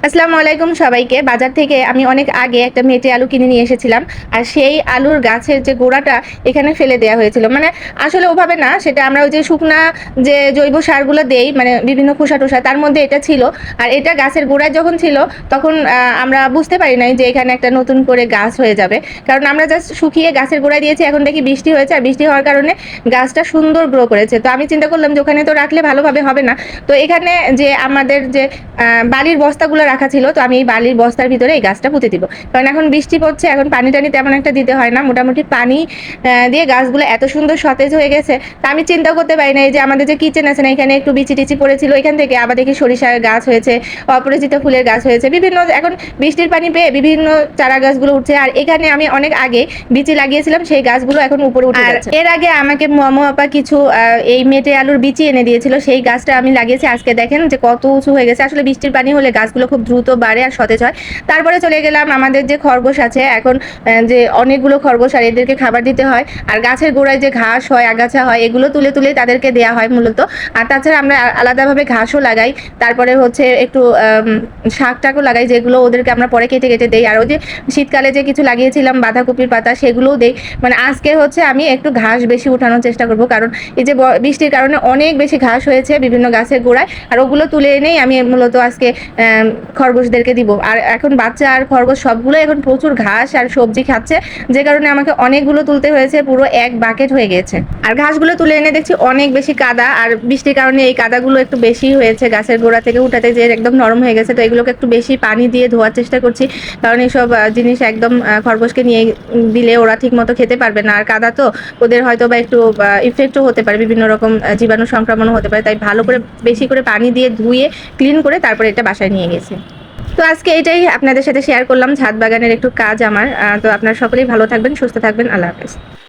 আসসালামু আলাইকুম সবাইকে। বাজার থেকে আমি অনেক আগে একটা মেটে আলু কিনে নিয়ে এসেছিলাম। আর সেই আলুর গাছের যে গোড়াটা এখানে ফেলে দেয়া হয়েছিল। মানে আসলে ওভাবে না, সেটা আমরা ওই যে শুকনা যে জৈব সারগুলো দেই, মানে বিভিন্ন খোসা-টোসা, তার মধ্যে এটা ছিল। আর এটা গাছের গোড়ায় যখন ছিল তখন আমরা বুঝতে পারি নাই যে এখানে একটা নতুন করে গাছ হয়ে যাবে। কারণ আমরা জাস্ট শুকিয়ে গাছের গোড়ায় দিয়েছি, এখন দেখি বৃষ্টি হয়েছে, আর বৃষ্টি হওয়ার কারণে গাছটা সুন্দর গ্রো করেছে। তো আমি চিন্তা করলাম যে ওখানে তো রাখলে ভালোভাবে হবে না। তো এখানে যে আমাদের যে বালির বস্তাগুলো রাখা ছিল, তো আমি এই বালির বস্তার ভিতরে এই গাছটা পুঁতে দিব। কারণ এখন বৃষ্টি পড়ছে, এখন পানি টানি তেমন একটা দিতে হয় না, মোটামুটি পানি দিয়ে গাছগুলো এত সুন্দর সতেজ হয়ে গেছে। তা আমি চিন্তা করতে পারি না, এই যে আমাদের যে কিচেন আছে না, এখানে একটু বিচি টিচি পড়েছিল, এখান থেকে আবার দেখি সরিষার গাছ হয়েছে, অপরাজিতা ফুলের গাছ হয়েছে, বিভিন্ন এখন বৃষ্টির পানি পেয়ে বিভিন্ন চারা গাছগুলো উঠছে। আর এখানে আমি অনেক আগে বিচি লাগিয়েছিলাম, সেই গাছগুলো এখন উপরে উঠে যাচ্ছে। এর আগে আমাকে মমো আপা কিছু এই মেটে আলুর বিচি এনে দিয়েছিল, সেই গাছটা আমি লাগিয়েছি। আজকে দেখেন যে কত উঁচু হয়ে গেছে। আসলে বৃষ্টির পানি হলে গাছগুলো খুব দ্রুত বাড়ে আর সতেজ হয়। তারপরে চলে গেলাম আমাদের যে খরগোশ আছে, এখন যে অনেকগুলো খরগোশ, আর এদেরকে খাবার দিতে হয়। আর গাছের গোড়ায় যে ঘাস হয়, আগাছা হয়, এগুলো তুলে তুলে তাদেরকে দেওয়া হয় মূলত। আর তাছাড়া আমরা আলাদাভাবে ঘাসও লাগাই। তারপরে হচ্ছে একটু শাক টাকও লাগাই, যেগুলো ওদেরকে আমরা পরে কেটে কেটে দেই। আর ওই যে শীতকালে যে কিছু লাগিয়েছিলাম বাঁধাকপির পাতা, সেগুলোও দেই। মানে আজকে হচ্ছে আমি একটু ঘাস বেশি উঠানোর চেষ্টা করব, কারণ এই যে বৃষ্টির কারণে অনেক বেশি ঘাস হয়েছে বিভিন্ন গাছের গোড়ায়, আর ওগুলো তুলে এনেই আমি মূলত আজকে খরগোশদেরকে দিব। আর এখন বাচ্চা আর খরগোশ সবগুলো এখন প্রচুর ঘাস আর সবজি খাচ্ছে, যে কারণে আমাকে অনেকগুলো তুলতে হয়েছে, পুরো এক বাকেট হয়ে গেছে। আর ঘাসগুলো তুলে এনে দেখছি অনেক বেশি কাদা, আর বৃষ্টির কারণে এই কাদাগুলো একটু বেশি হয়েছে, গাছের গোড়া থেকে উঠাতে যে একদম নরম হয়ে গেছে। তো এগুলোকে একটু বেশি পানি দিয়ে ধোয়ার চেষ্টা করছি, কারণ এইসব জিনিস একদম খরগোশকে নিয়ে দিলে ওরা ঠিক মতো খেতে পারবে না। আর কাদা তো ওদের হয়তো বা একটু ইফেক্টও হতে পারে, বিভিন্ন রকম জীবাণু সংক্রমণও হতে পারে। তাই ভালো করে বেশি করে পানি দিয়ে ধুয়ে ক্লিন করে তারপরে এটা বাসায় নিয়ে গেছি। তো আজকে এটাই আপনাদের সাথে শেয়ার করলাম, ছাদ বাগানের একটু কাজ আমার। তো আপনারা সকলেই ভালো থাকবেন, সুস্থ থাকবেন। আল্লাহ হাফেজ।